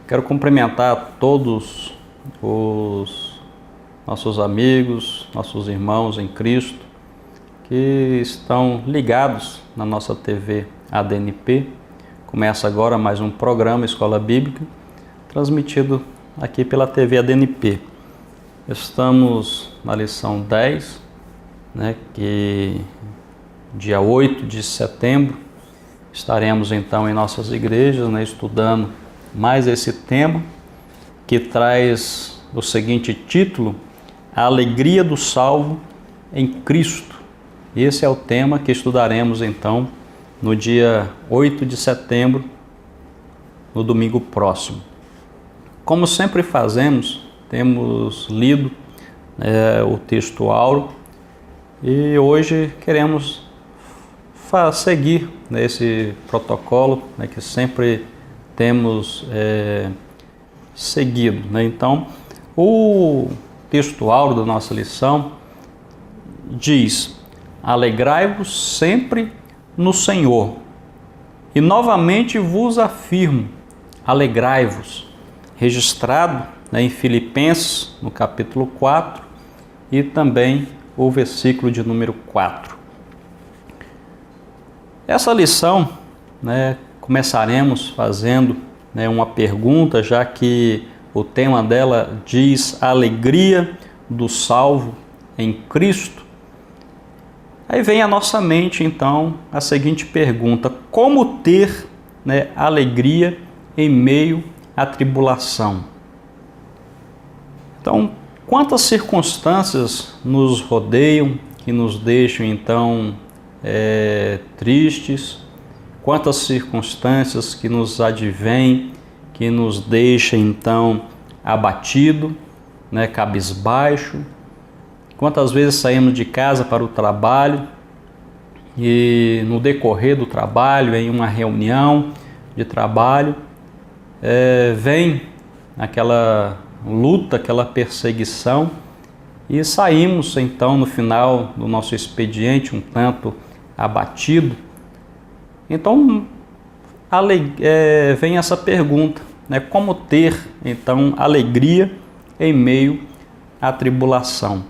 Quero cumprimentar todos os nossos amigos, nossos irmãos em Cristo, que estão ligados na nossa TV ADNP. Começa agora mais um programa Escola Bíblica, transmitido aqui pela TV ADNP. Estamos na lição 10, que dia 8 de setembro estaremos então em nossas igrejas, estudando mais esse tema, que traz o seguinte título: A Alegria do Salvo em Cristo. Esse é o tema que estudaremos então no dia 8 de setembro, no domingo próximo. Como sempre fazemos, temos lido o texto áureo e hoje queremos seguir esse protocolo que sempre temos seguido. Então, o texto áureo da nossa lição diz: alegrai-vos sempre no Senhor. E novamente vos afirmo, alegrai-vos. Registrado em Filipenses, no capítulo 4, e também o versículo de número 4. Essa lição, começaremos fazendo uma pergunta, já que o tema dela diz a alegria do salvo em Cristo. Aí vem à nossa mente então a seguinte pergunta: como ter alegria em meio à tribulação? Então, quantas circunstâncias nos rodeiam que nos deixam então tristes, quantas circunstâncias que nos advêm, que nos deixam então abatido, cabisbaixo. Quantas vezes saímos de casa para o trabalho e no decorrer do trabalho, em uma reunião de trabalho, vem aquela luta, aquela perseguição, e saímos então no final do nosso expediente um tanto abatido. Então vem essa pergunta, como ter então alegria em meio à tribulação?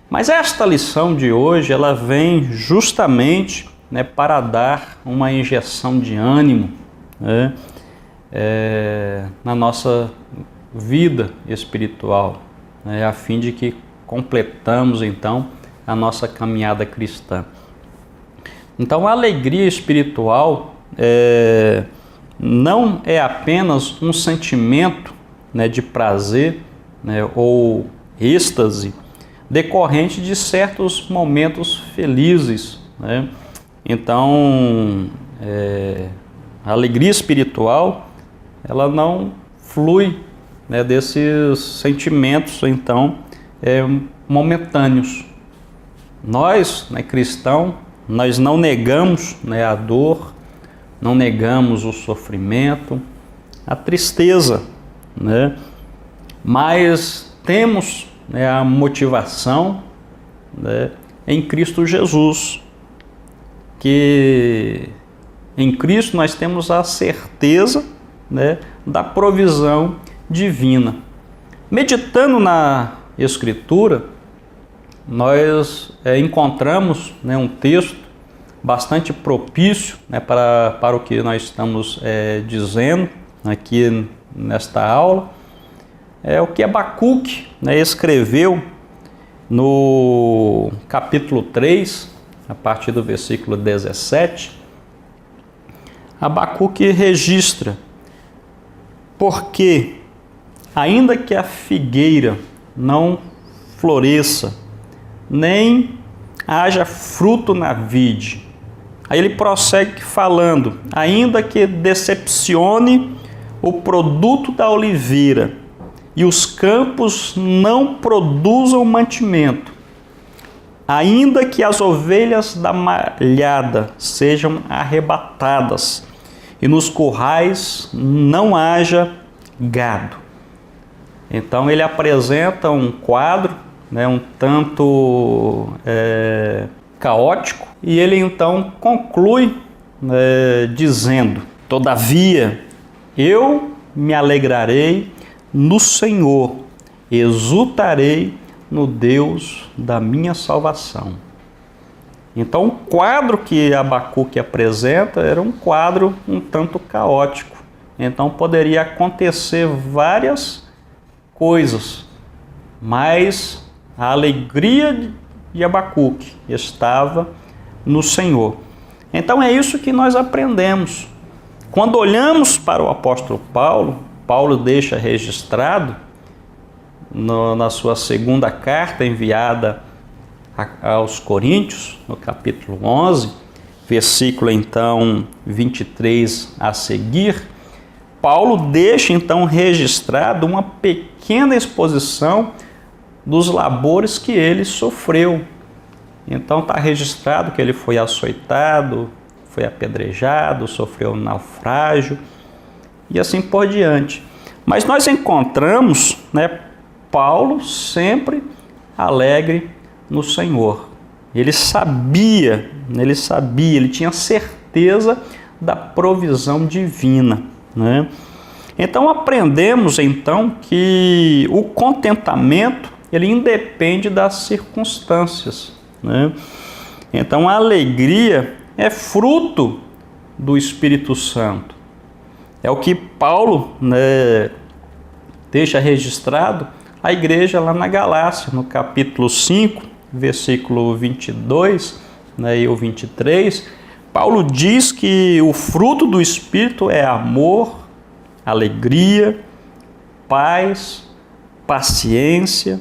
Mas esta lição de hoje, ela vem justamente para dar uma injeção de ânimo na nossa vida espiritual, a fim de que completamos então a nossa caminhada cristã. Então, a alegria espiritual não é apenas um sentimento de prazer ou êxtase decorrente de certos momentos felizes. Então, a alegria espiritual, ela não flui desses sentimentos então momentâneos. Nós, cristãos, nós não negamos a dor, não negamos o sofrimento, a tristeza, mas temos a motivação em Cristo Jesus, que em Cristo nós temos a certeza da provisão divina. Meditando na Escritura, nós encontramos um texto bastante propício para o que nós estamos dizendo aqui nesta aula. É o que Abacuque escreveu no capítulo 3, a partir do versículo 17. Abacuque registra: porque ainda que a figueira não floresça, nem haja fruto na vide. Aí ele prossegue falando: ainda que decepcione o produto da oliveira e os campos não produzam mantimento, ainda que as ovelhas da malhada sejam arrebatadas e nos currais não haja gado. Então ele apresenta um quadro um tanto caótico, e ele então conclui dizendo: todavia eu me alegrarei no Senhor, exultarei no Deus da minha salvação. Então, o quadro que Abacuque apresenta era um quadro um tanto caótico. Então, poderia acontecer várias coisas, mas a alegria de Abacuque estava no Senhor. Então, é isso que nós aprendemos. Quando olhamos para o apóstolo Paulo, Paulo deixa registrado na sua segunda carta enviada aos Coríntios, no capítulo 11, versículo então 23 a seguir, Paulo deixa então registrado uma pequena exposição dos labores que ele sofreu. Então está registrado que ele foi açoitado, foi apedrejado, sofreu um naufrágio e assim por diante. Mas nós encontramos, Paulo sempre alegre no Senhor. Ele sabia, ele tinha certeza da provisão divina, Então aprendemos então que o contentamento ele independe das circunstâncias, Então a alegria é fruto do Espírito Santo. É o que Paulo deixa registrado a igreja lá na Galácia, no capítulo 5, versículo 22 e o 23. Paulo diz que o fruto do Espírito é amor, alegria, paz, paciência,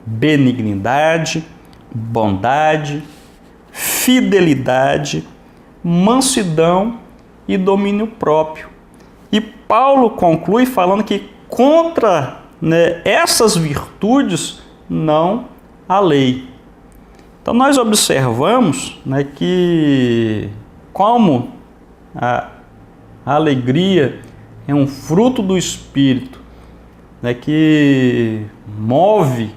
benignidade, bondade, fidelidade, mansidão e domínio próprio. E Paulo conclui falando que contra essas virtudes não há lei. Então nós observamos que como a alegria é um fruto do Espírito, que move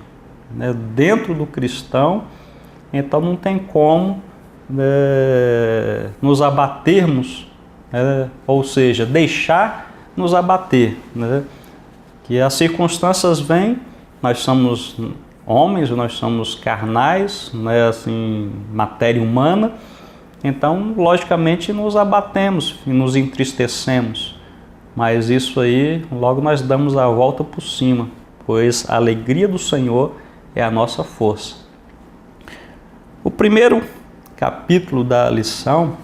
dentro do cristão, então não tem como nos abatermos, ou seja, deixar nos abater, que as circunstâncias vêm, nós somos homens, nós somos carnais, assim, matéria humana, então logicamente nos abatemos e nos entristecemos, mas isso aí logo nós damos a volta por cima, pois a alegria do Senhor é a nossa força. O primeiro capítulo da lição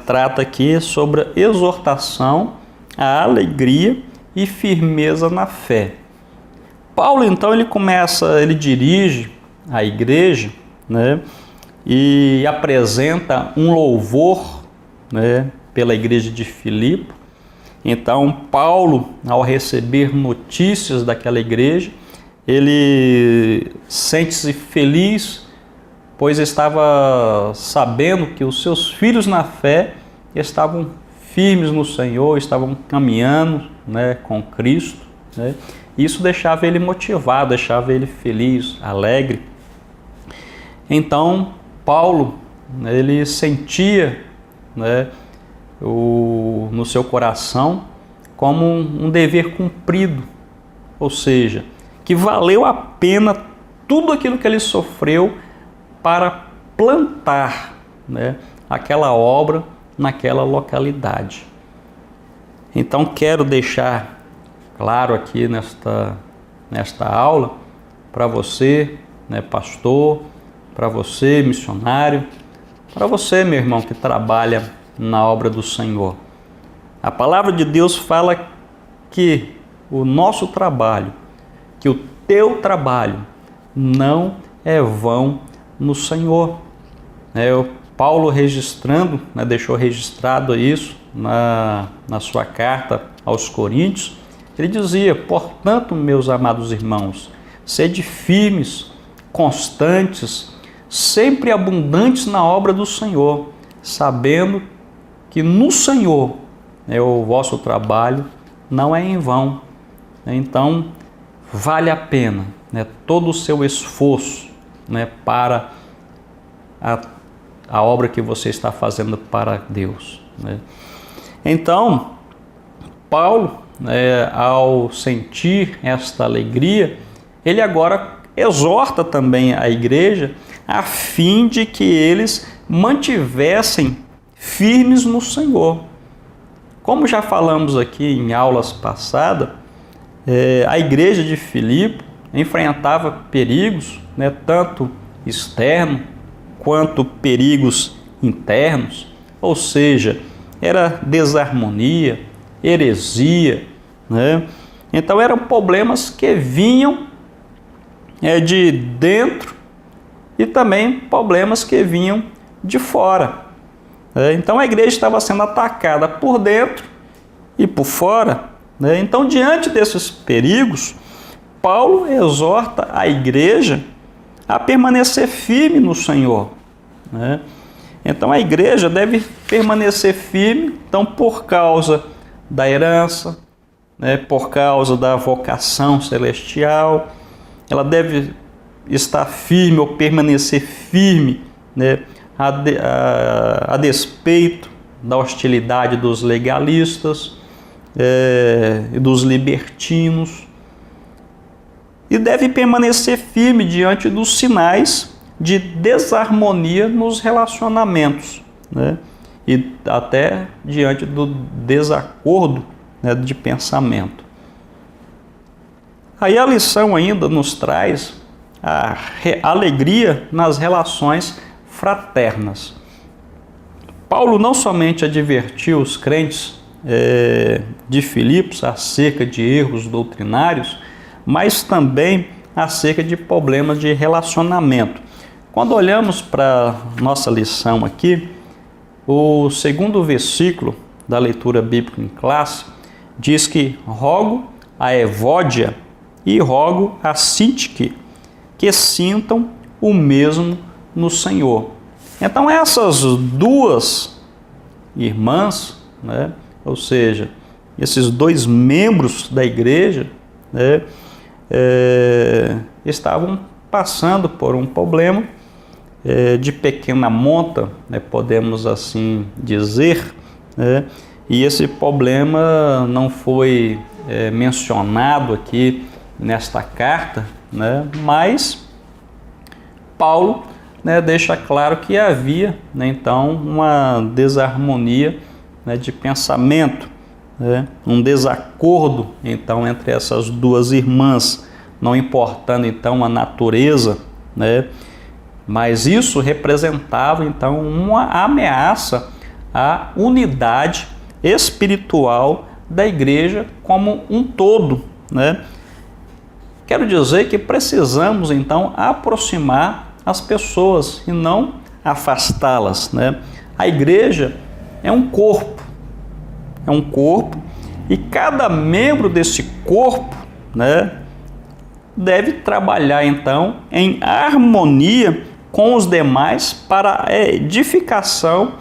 trata aqui sobre a exortação à alegria e firmeza na fé. Paulo então ele dirige a igreja, e apresenta um louvor, pela igreja de Filipe. Então Paulo, ao receber notícias daquela igreja, ele sente-se feliz, pois estava sabendo que os seus filhos na fé estavam firmes no Senhor, estavam caminhando com Cristo. Isso deixava ele motivado, deixava ele feliz, alegre. Então, Paulo, ele sentia no seu coração como um dever cumprido, ou seja, que valeu a pena tudo aquilo que ele sofreu para plantar aquela obra naquela localidade. Então quero deixar claro aqui nesta aula para você, pastor, para você, missionário, para você, meu irmão, que trabalha na obra do Senhor. A palavra de Deus fala que o nosso trabalho, que o teu trabalho não é vão no Senhor. Paulo registrando, deixou registrado isso na sua carta aos Coríntios. Ele dizia: portanto, meus amados irmãos, sede firmes, constantes, sempre abundantes na obra do Senhor, sabendo que no Senhor o vosso trabalho não é em vão. Então, vale a pena todo o seu esforço para a obra que você está fazendo para Deus. Então, Paulo, ao sentir esta alegria, ele agora exorta também a igreja a fim de que eles mantivessem firmes no Senhor. Como já falamos aqui em aulas passadas, a igreja de Filipe enfrentava perigos, tanto externos quanto perigos internos, ou seja, era desarmonia, heresia, Então eram problemas que vinham de dentro e também problemas que vinham de fora. Então a igreja estava sendo atacada por dentro e por fora. Então, diante desses perigos, Paulo exorta a igreja a permanecer firme no Senhor. Então a igreja deve permanecer firme, então, por causa da herança, por causa da vocação celestial, ela deve estar firme ou permanecer firme, a despeito da hostilidade dos legalistas e dos libertinos, e deve permanecer firme diante dos sinais de desarmonia nos relacionamentos, e até diante do desacordo de pensamento. Aí a lição ainda nos traz a alegria nas relações fraternas. Paulo não somente advertiu os crentes de Filipos acerca de erros doutrinários, mas também acerca de problemas de relacionamento. Quando olhamos para nossa lição aqui, o segundo versículo da leitura bíblica em classe diz que rogo a Evódia e rogo a Sintique que sintam o mesmo no Senhor. Então essas duas irmãs, ou seja, esses dois membros da igreja, estavam passando por um problema de pequena monta, podemos assim dizer, e esse problema não foi mencionado aqui nesta carta, mas Paulo deixa claro que havia então uma desarmonia de pensamento, um desacordo então entre essas duas irmãs, não importando então a natureza, mas isso representava então uma ameaça à unidade espiritual da igreja como um todo, Quero dizer que precisamos então aproximar as pessoas e não afastá-las, A igreja é um corpo, e cada membro desse corpo, deve trabalhar então em harmonia com os demais para a edificação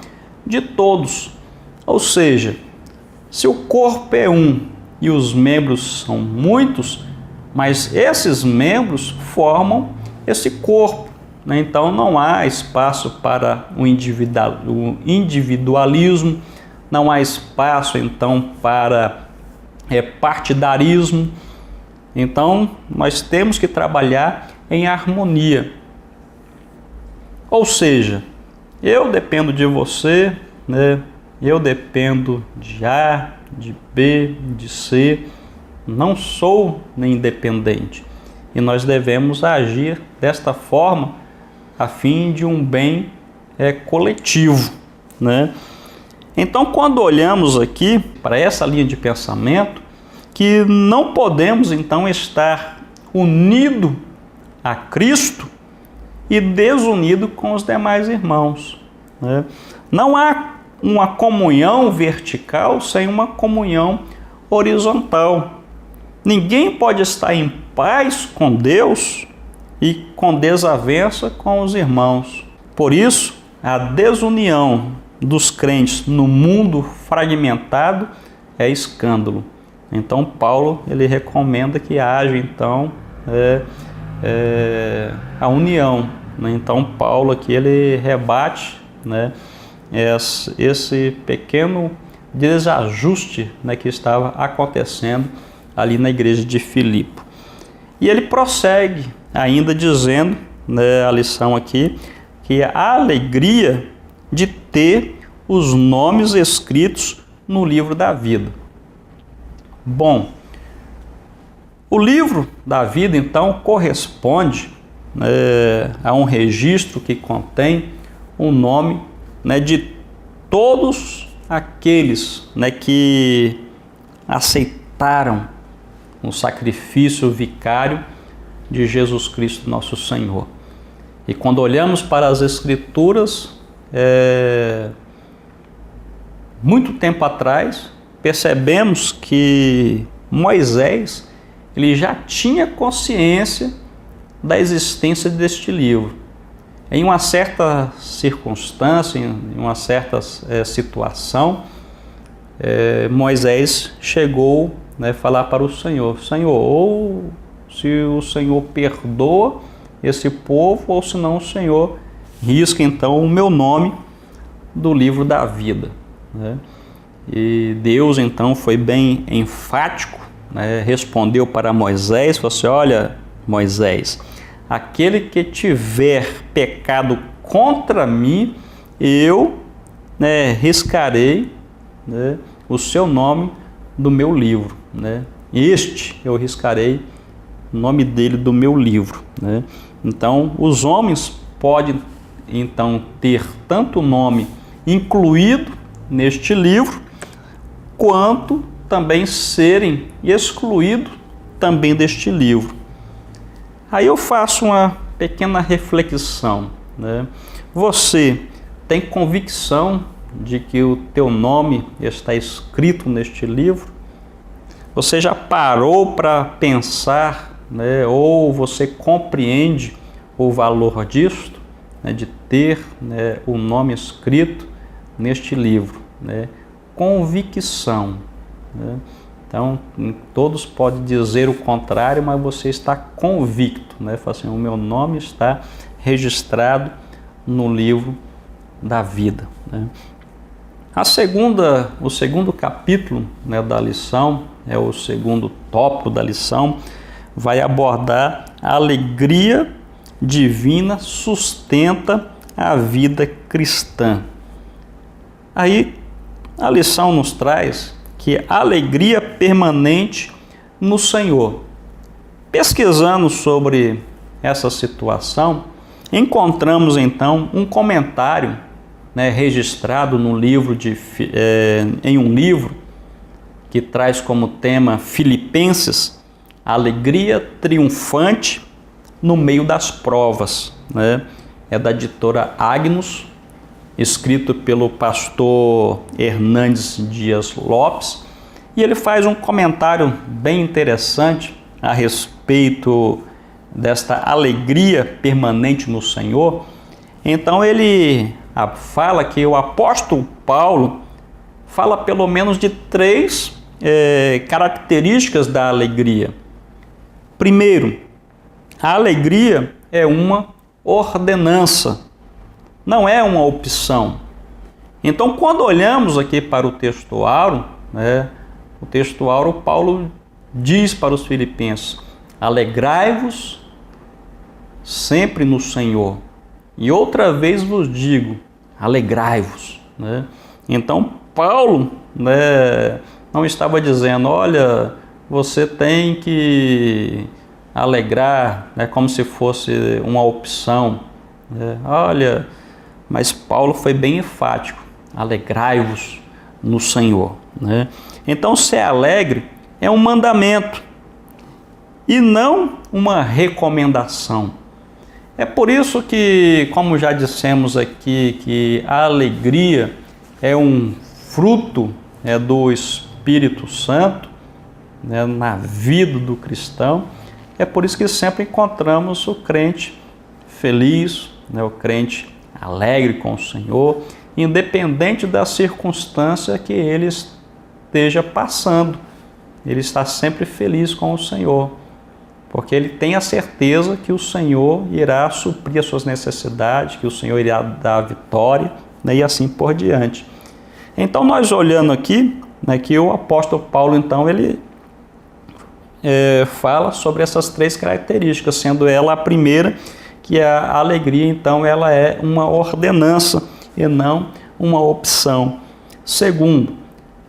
de todos. Ou seja, se o corpo é um e os membros são muitos, mas esses membros formam esse corpo, Então não há espaço para o individualismo, não há espaço então para partidarismo. Então nós temos que trabalhar em harmonia. Ou seja, eu dependo de você, eu dependo de A, de B, de C, não sou independente. E nós devemos agir desta forma a fim de um bem coletivo, Então, quando olhamos aqui para essa linha de pensamento, que não podemos então estar unido a Cristo e desunido com os demais irmãos, Não há uma comunhão vertical sem uma comunhão horizontal. Ninguém pode estar em paz com Deus e com desavença com os irmãos. Por isso, a desunião dos crentes no mundo fragmentado é escândalo. Então, Paulo ele recomenda que haja então a união. Então, Paulo aqui ele rebate esse pequeno desajuste, né, que estava acontecendo ali na igreja de Filipe. E ele prossegue ainda dizendo, né, a lição aqui, que a alegria de ter os nomes escritos no livro da vida. Bom, o livro da vida, então, corresponde a um registro que contém o nome, né, de todos aqueles, né, que aceitaram o sacrifício vicário de Jesus Cristo, nosso Senhor. E quando olhamos para as Escrituras, muito tempo atrás, percebemos que Moisés ele já tinha consciência da existência deste livro. Em uma certa circunstância, em uma certa situação, Moisés chegou a falar para o Senhor: Senhor, ou se o Senhor perdoa esse povo, ou se não o Senhor risca então o meu nome do livro da vida. E Deus então foi bem enfático, respondeu para Moisés, falou assim: olha, Moisés, aquele que tiver pecado contra mim, eu riscarei o seu nome do meu livro. Este eu riscarei o nome dele do meu livro. Então, os homens podem então ter tanto o nome incluído neste livro, quanto também serem excluídos também deste livro. Aí eu faço uma pequena reflexão. Você tem convicção de que o teu nome está escrito neste livro? Você já parou para pensar, ou você compreende o valor disto, de ter o nome escrito neste livro? Convicção. Então, todos podem dizer o contrário, mas você está convicto. Fala assim: o meu nome está registrado no livro da vida. O segundo capítulo da lição, o segundo tópico da lição, vai abordar a alegria divina sustenta a vida cristã. Aí a lição nos traz que a alegria permanente no Senhor. Pesquisando sobre essa situação, encontramos então um comentário registrado no livro em um livro que traz como tema Filipenses, alegria triunfante no meio das provas. É da editora Agnus, escrito pelo pastor Hernandes Dias Lopes, e ele faz um comentário bem interessante a respeito desta alegria permanente no Senhor. Então ele fala que o apóstolo Paulo fala pelo menos de 3 características da alegria. Primeiro, a alegria é uma ordenança, não é uma opção. Então, quando olhamos aqui para o texto áureo, o texto áureo, Paulo diz para os filipenses: alegrai-vos sempre no Senhor. E outra vez vos digo, alegrai-vos. Então, Paulo não estava dizendo: olha, você tem que alegrar, como se fosse uma opção. Olha, mas Paulo foi bem enfático: alegrai-vos no Senhor. Então, ser alegre é um mandamento e não uma recomendação. É por isso que, como já dissemos aqui, que a alegria é um fruto do Espírito Santo na vida do cristão. É por isso que sempre encontramos o crente feliz, o crente alegre com o Senhor, independente da circunstância que ele esteja passando. Ele está sempre feliz com o Senhor, porque ele tem a certeza que o Senhor irá suprir as suas necessidades, que o Senhor irá dar a vitória, e assim por diante. Então, nós olhando aqui, né, que o apóstolo Paulo, então, ele fala sobre essas três características, sendo ela a primeira, que a alegria, então, ela é uma ordenança e não uma opção. Segundo,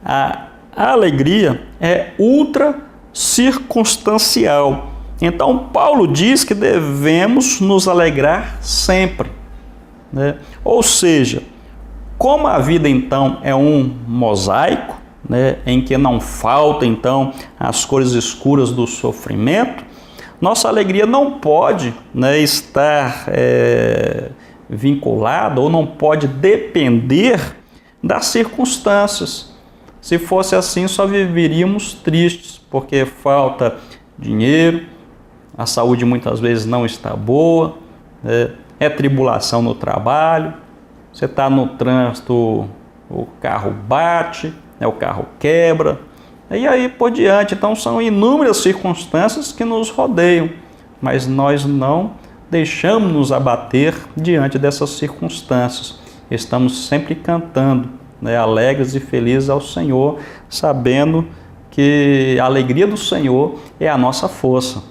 a alegria é ultra circunstancial. Então, Paulo diz que devemos nos alegrar sempre, né? Ou seja, como a vida, então, é um mosaico, né, em que não falta, então, as cores escuras do sofrimento, nossa alegria não pode, né, estar vinculada ou não pode depender das circunstâncias. Se fosse assim, só viveríamos tristes, porque falta dinheiro, a saúde muitas vezes não está boa, é tribulação no trabalho, você está no trânsito, o carro bate, o carro quebra, e aí por diante. Então são inúmeras circunstâncias que nos rodeiam, mas nós não deixamos nos abater diante dessas circunstâncias. Estamos sempre cantando, né, alegres e felizes ao Senhor, sabendo que a alegria do Senhor é a nossa força.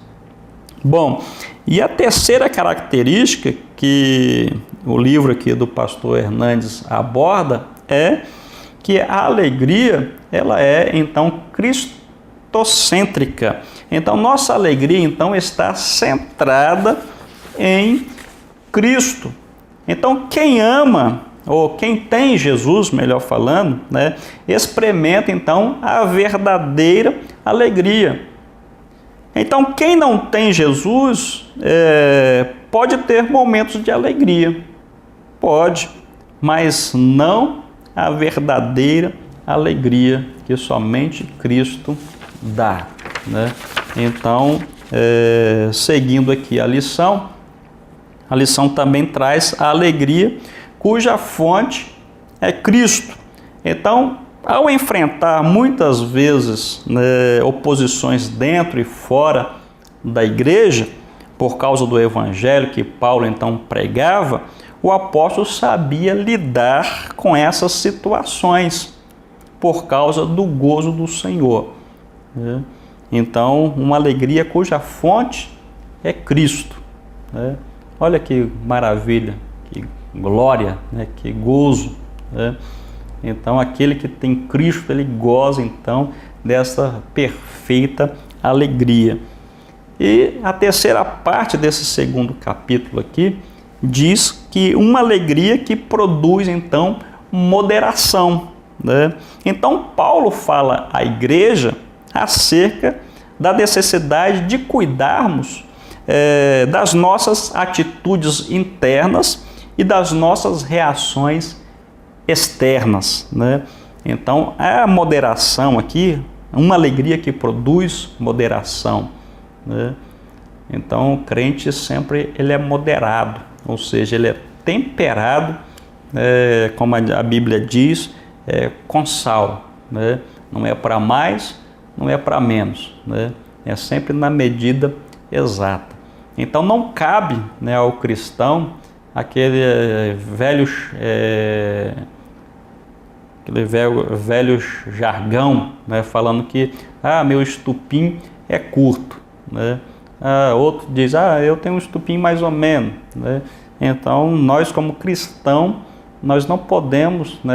Bom, e a terceira característica que o livro aqui do pastor Hernandes aborda é que a alegria, ela é, então, cristocêntrica. Então, nossa alegria, então, está centrada em Cristo. Então, quem ama, ou quem tem Jesus, melhor falando, né, experimenta, então, a verdadeira alegria. Então, quem não tem Jesus pode ter momentos de alegria, pode, mas não a verdadeira alegria que somente Cristo dá, né? Então, seguindo aqui a lição também traz a alegria cuja fonte é Cristo. Então, ao enfrentar muitas vezes, né, oposições dentro e fora da igreja, por causa do evangelho que Paulo então pregava, o apóstolo sabia lidar com essas situações por causa do gozo do Senhor, né? Então, uma alegria cuja fonte é Cristo, né? Olha que maravilha, que glória, né? Que gozo, né? Então, aquele que tem Cristo, ele goza então dessa perfeita alegria. E a terceira parte desse segundo capítulo aqui diz que uma alegria que produz, então, moderação, né? Então, Paulo fala à igreja acerca da necessidade de cuidarmos das nossas atitudes internas e das nossas reações externas, né? Então, a moderação aqui, uma alegria que produz moderação, né? Então, o crente sempre ele é moderado, ou seja, ele é temperado, como a Bíblia diz, com sal, né? Não é para mais, não é para menos, né? É sempre na medida exata. Então, não cabe, né, ao cristão aquele velho jargão, né, falando que meu estupim é curto, né? Outro diz, eu tenho um estupim mais ou menos, né? Então, nós como cristão, nós não podemos, né,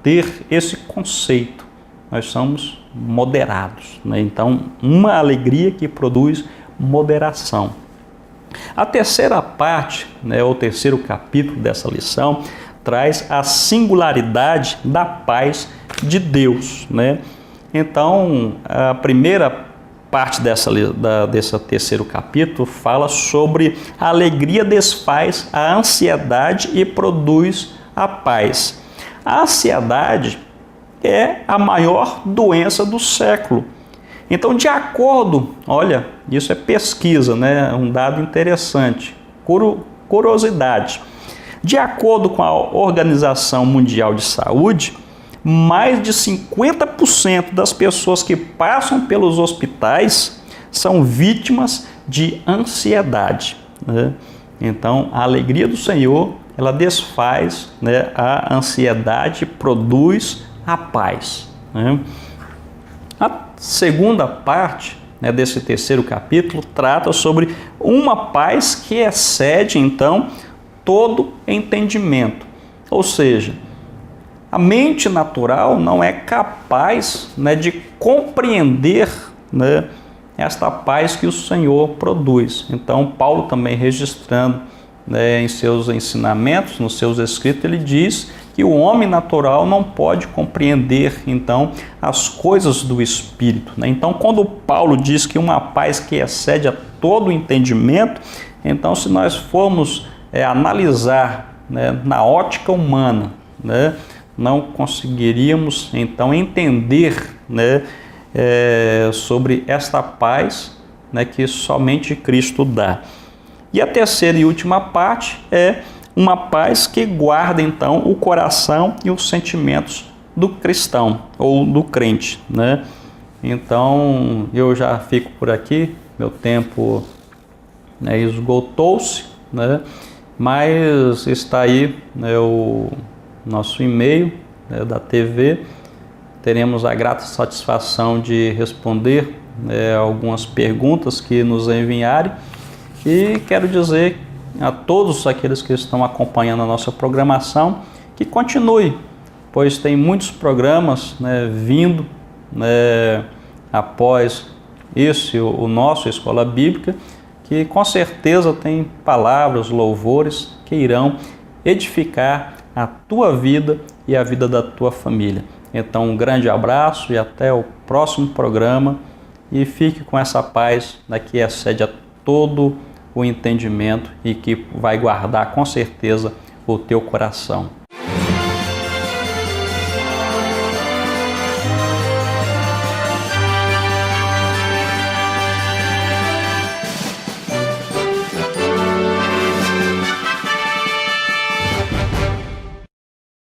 ter esse conceito. Nós somos moderados, né? Então, uma alegria que produz moderação. A terceira parte, né, o terceiro capítulo dessa lição, traz a singularidade da paz de Deus, né? Então, a primeira parte desse terceiro capítulo fala sobre a alegria desfaz a ansiedade e produz a paz. A ansiedade é a maior doença do século. Então, de acordo, olha, isso é pesquisa, né? Um dado interessante, curiosidade. De acordo com a Organização Mundial de Saúde, mais de 50% das pessoas que passam pelos hospitais são vítimas de ansiedade, né? Então, a alegria do Senhor ela desfaz, né, a ansiedade, produz a paz, né? A segunda parte, né, desse terceiro capítulo trata sobre uma paz que excede, então, todo entendimento. Ou seja, a mente natural não é capaz, né, de compreender, né, esta paz que o Senhor produz. Então, Paulo também registrando, né, em seus ensinamentos, nos seus escritos, ele diz que o homem natural não pode compreender, então, as coisas do Espírito, né? Então, quando Paulo diz que uma paz que excede a todo o entendimento, então, se nós formos analisar, né, na ótica humana, né, não conseguiríamos, então, entender, né, sobre esta paz, né, que somente Cristo dá. E a terceira e última parte é uma paz que guarda, então, o coração e os sentimentos do cristão ou do crente, né? Então, eu já fico por aqui, meu tempo, né, esgotou-se, né? Mas está aí, né, o nosso e-mail, né, da TV. Teremos a grata satisfação de responder, né, algumas perguntas que nos enviarem. E quero dizer a todos aqueles que estão acompanhando a nossa programação que continue, pois tem muitos programas, né, vindo, né, após esse, o nosso Escola Bíblica, que com certeza tem palavras, louvores que irão edificar a tua vida e a vida da tua família. Então, um grande abraço e até o próximo programa, e fique com essa paz, né, que excede a todo o entendimento e que vai guardar com certeza o teu coração.